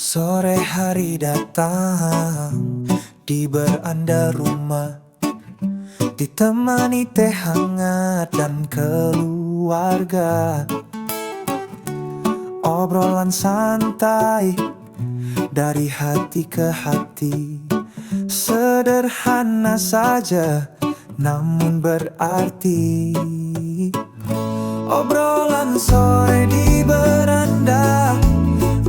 Sore hari datang di beranda rumah, ditemani teh hangat dan keluarga. Obrolan santai dari hati ke hati, sederhana saja namun berarti. Obrolan sore di beranda,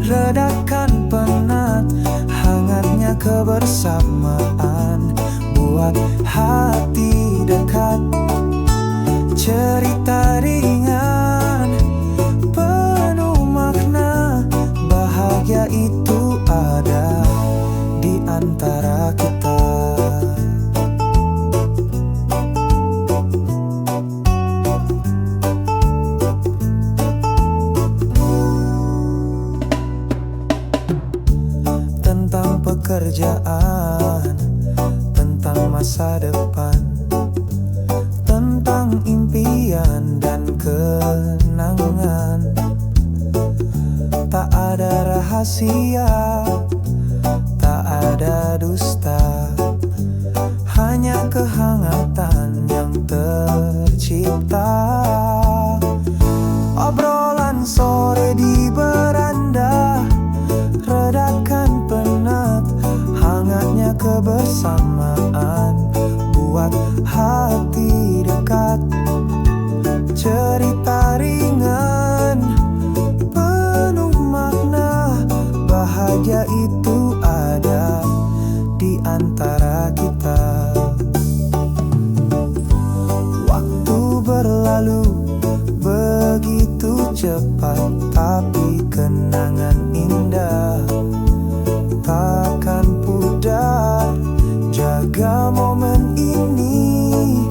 redakan penat, hangatnya kebersamaan buat hati dekat. Cerita ringan, penuh makna, bahagia itu ada di antara kita. Tentang pekerjaan, tentang masa depan, tentang impian dan kenangan. Tak ada rahasia, tak ada dusta, hanya kehangatan yang tercipta. Obrolan sore di beranda, redakan penat, hangatnya kebersamaan buat hati dekat. Cerita ringan, penuh makna, bahagia itu ada di antara kita. Waktu berlalu begitu cepat, tapi kenangan indah takkan pudar. Jaga momen ini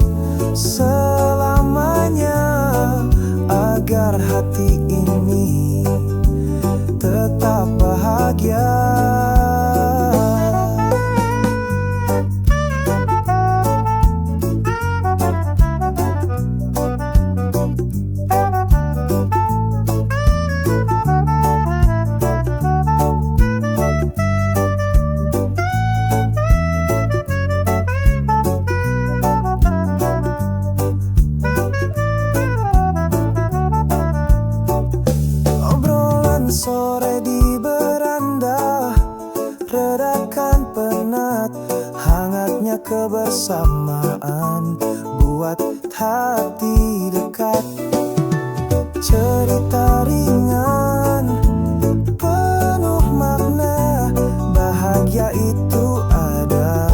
selamanya, agar hati ini tetap bahagia. Sore di beranda, redakan penat, hangatnya kebersamaan buat hati dekat. Cerita ringan, penuh makna, bahagia itu ada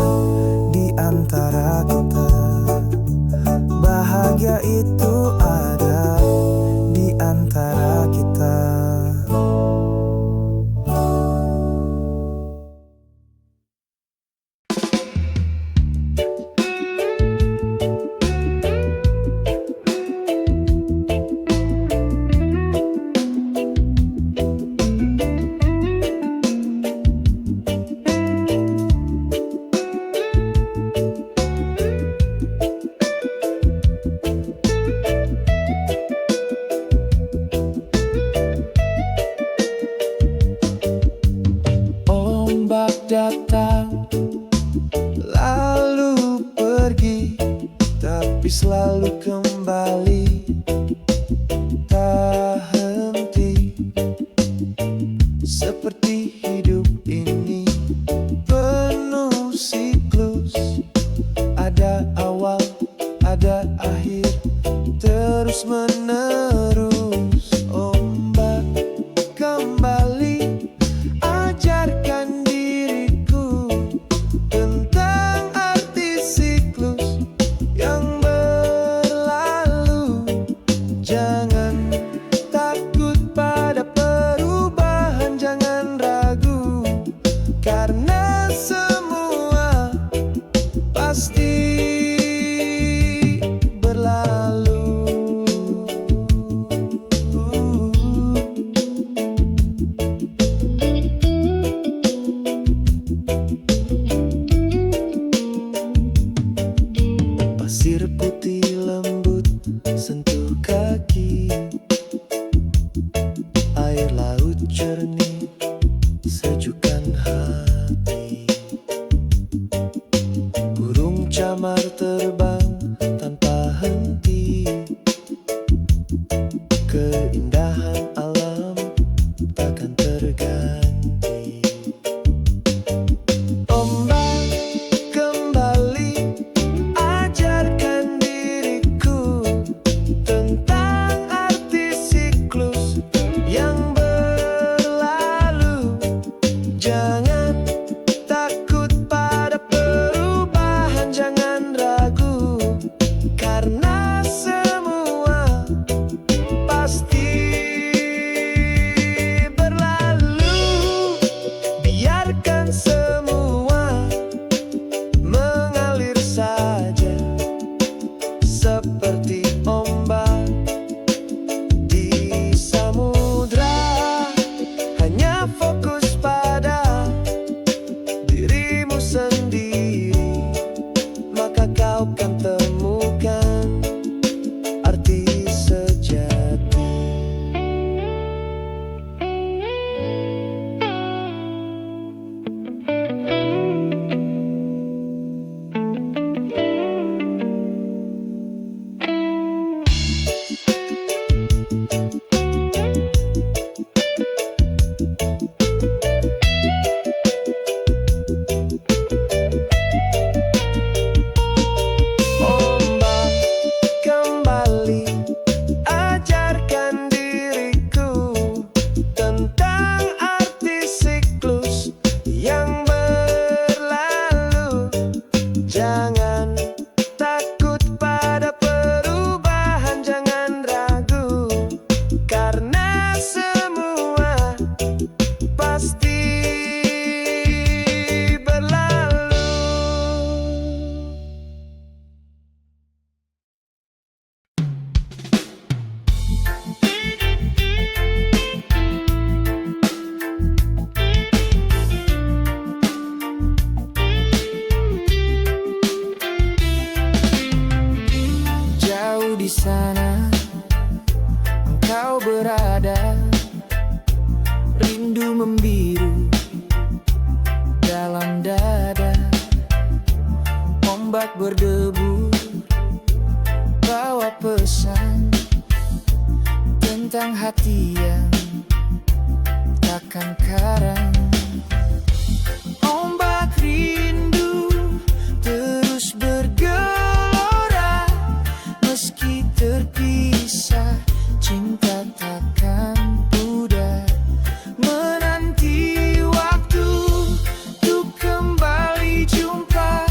di antara kita. Bahagia itu ada di antara kita. Datang lalu pergi, tapi selalu kembali, tak henti. Seperti hidup ini penuh siklus, ada awal, ada akhir, terus menerus. Ombak kembali, ajarkan diriku tentang arti siklus yang berlalu. Jangan takut pada perubahan, jangan ragu. sejukkan hati. Burung camar terbang tanpa henti, keindahan alam takkan terganti. Ombak kembali ajarkan diriku tentang arti siklus yang berlalu. Jangan takut pada perubahan, jangan ragu, karena semua pasti berlalu. Biarkan semua mengalir saja seperti ombak di samudra. Hanya fokus pada dirimu sendiri, maka kau kan temukan arti sejati. Ombak kembali ajarkan diriku tentang arti siklus yang berlalu. Jangan takut pada perubahan, jangan ragu, karena semua pasti berlalu. Jauh di sana engkau berada, rindu membiru dalam dada. Ombak berdebu bawa pesan tentang hati yang takkan karam. Ombak rindu terus bergelora, meski terpisah cinta takkan pudar. Menanti waktu untuk kembali jumpa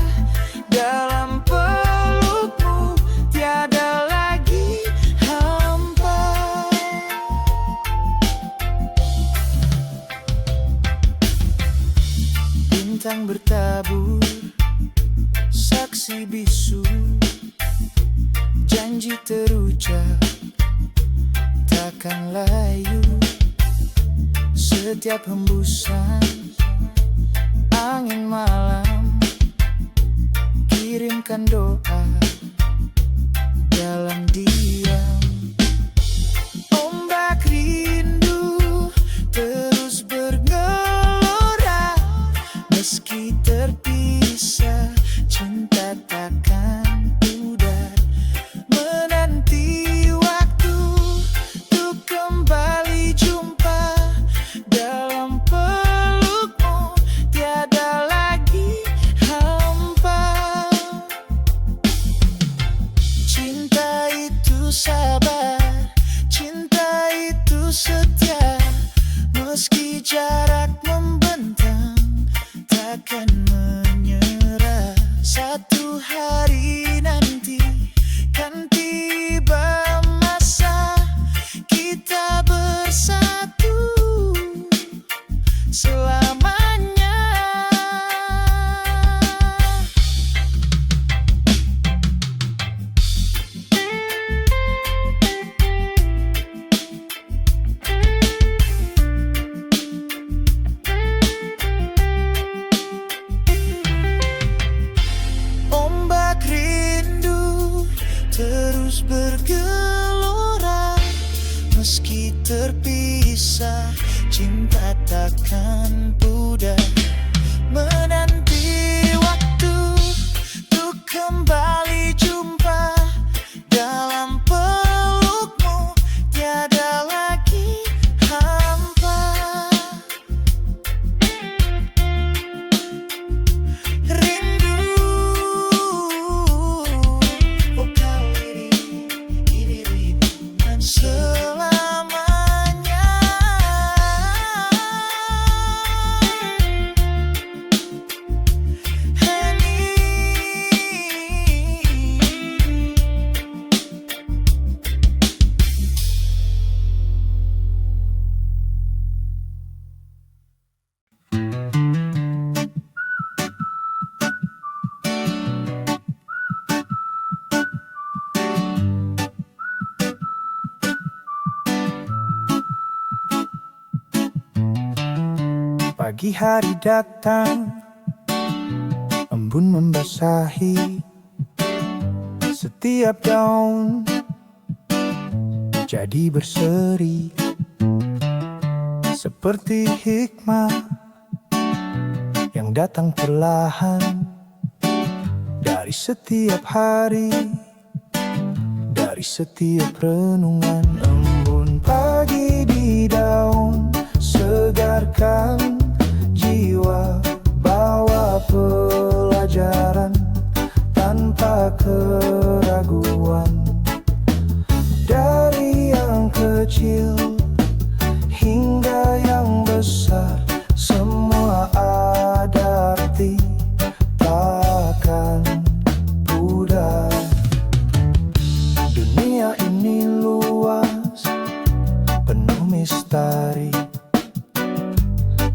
dalam pelukmu, tiada lagi hampa. Bintang bertabur, saksi bisu, janji terucap takkan layu. Setiap hembusan angin malam kirimkan doa dalam diam. Ombak rindu terus bergelora, meski terpisah cinta takkan pudar. Menanti waktu untuk kembali jumpa dalam pelukmu, tiada lagi hampa. Cinta itu sabar, cinta itu setia, meski jarak membentang takkan menyerah. Satu hari nanti kan tiba masa kita bersatu selamanya. Ombak rindu Pagi hari datang, embun membasahi setiap daun, jadi berseri seperti hikmah yang datang perlahan dari setiap hari, dari setiap renungan. Embun pagi di daun segarkan jiwa, bawa pelajaran tanpa keraguan. Dari yang kecil hingga yang besar, semua ada arti, takkan pudar. Dunia ini luas, penuh misteri,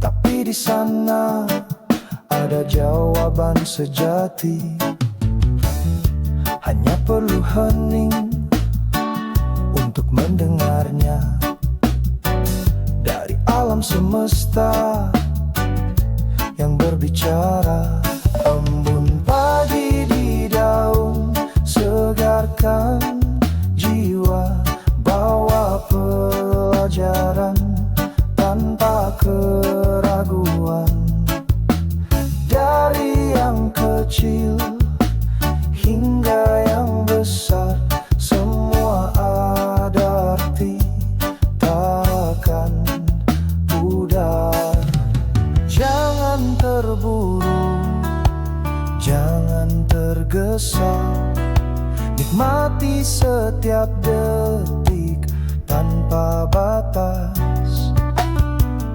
tapi di sana ada jawaban sejati. Hanya perlu hening untuk mendengarnya. Dari alam semesta yang berbicara. Embun pagi di daun segarkan jiwa, bawa pelajaran tanpa keraguan. Dari yang kecil hingga yang besar, semua ada arti, takkan pudar. Jangan terburu, jangan tergesa, nikmati setiap detik tanpa batas.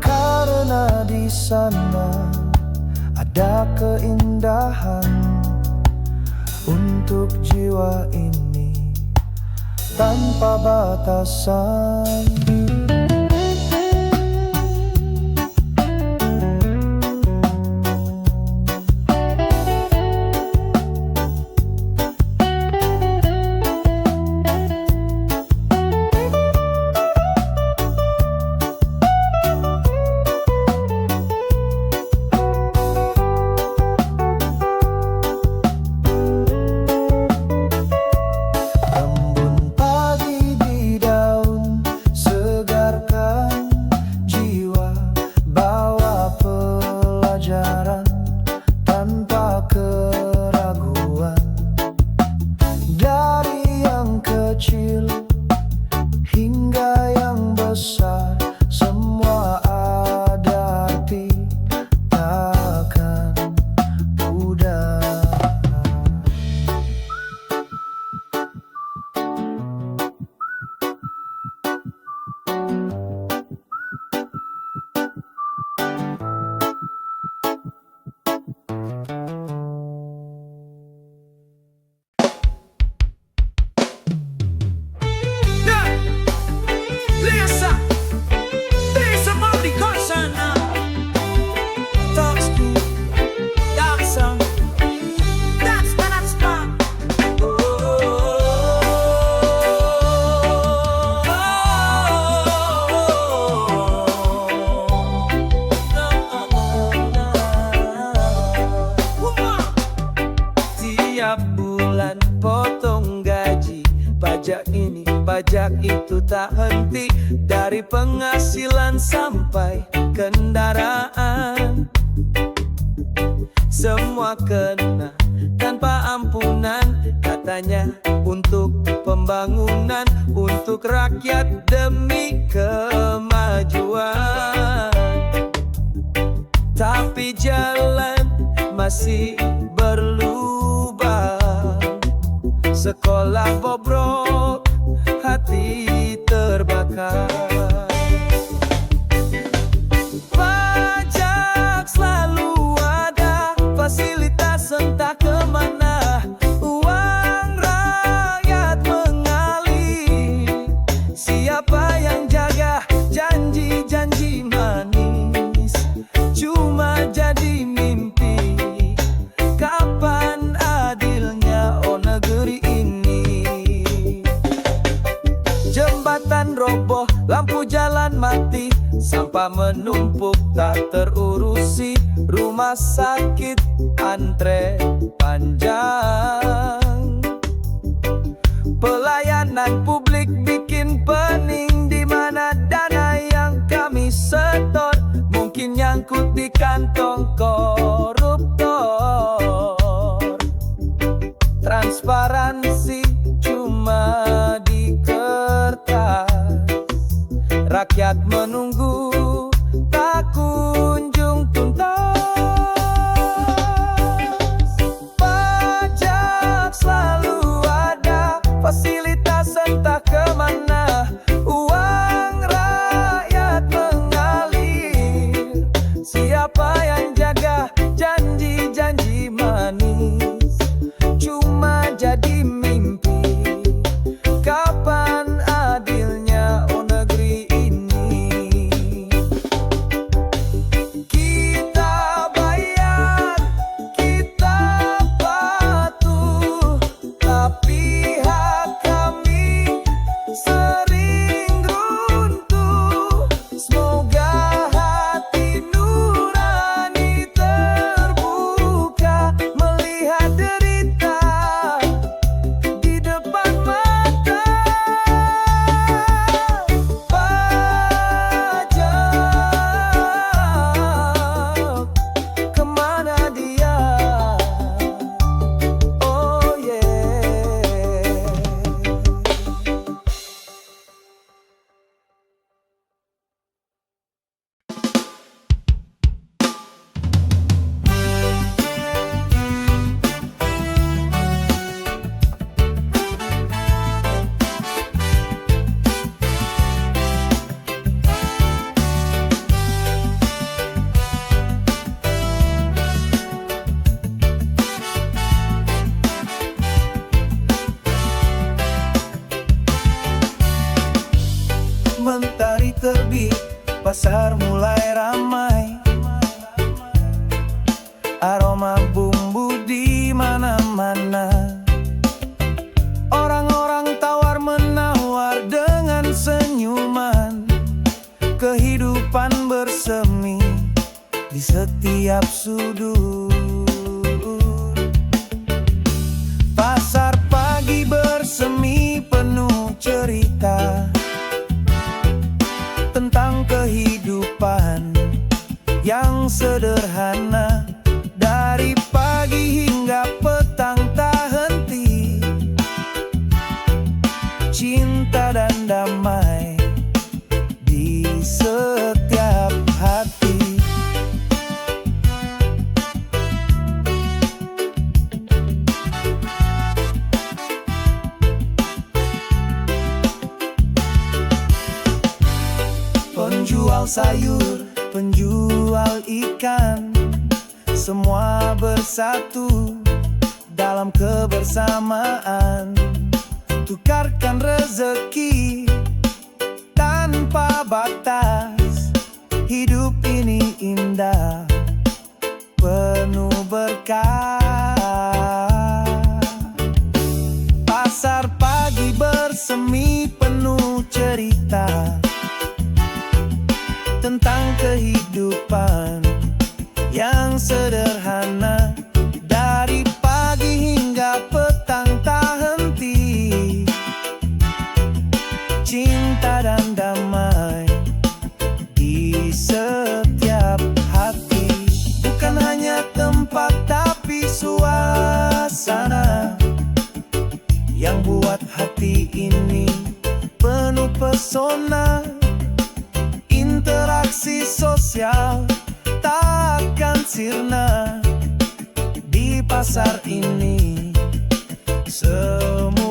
Karena di sana ada keindahan untuk jiwa ini tanpa batasan. pajak itu tak henti, dari penghasilan sampai kendaraan. Semua kena tanpa ampunan, katanya untuk pembangunan, untuk rakyat demi kemajuan. Tapi jalan masih berlubang, sekolah bobrok, hati terbakar. Pajak selalu ada, fasilitas entah kemana, uang rakyat mengalir. Siapa yang jaga janji-janji manis, cuma jadi mimpi. Kapan adilnya oh negeri ini? sampah menumpuk tak terurusi, rumah sakit antre panjang. Pelayanan publik bikin pening, di mana dana yang kami setor mungkin nyangkut di kantong koruptor. Transparansi cuma di kertas, rakyat menunggu tak kunjung tuntas. Pajak selalu ada, fasilitas entah kemana, uang rakyat mengalir. Siapa yang jaga janji-janji manis cuma jadi mimpi? Kapan adilnya negeri ini? Kita bayar, kita patuh, tapi hak kami sering runtuh. Semoga hati nurani terbuka melihat derita di depan mata. Pajak, kemana dia? Oh yeah. Mentari terbit, pasar mulai ramai, aroma bumbu di mana-mana. Orang-orang tawar menawar dengan senyuman, kehidupan bersemi di setiap sudut. Pasar pagi bersemi penuh cerita tentang kehidupan yang sederhana. Dari pagi hingga petang tak henti, cinta dan damai di setiap hati. Penjual sayur, penjual ikan, semua bersatu dalam kebersamaan. Tukarkan rezeki tanpa batas, hidup ini indah, penuh berkah. Pasar pagi bersemi penuh cerita tentang kehidupan yang sederhana. Dari pagi hingga petang tak henti, cinta dan damai di setiap hati. Bukan hanya tempat tapi suasana yang buat hati ini penuh pesona. Interaksi sosial takkan sirna di pasar ini. Semua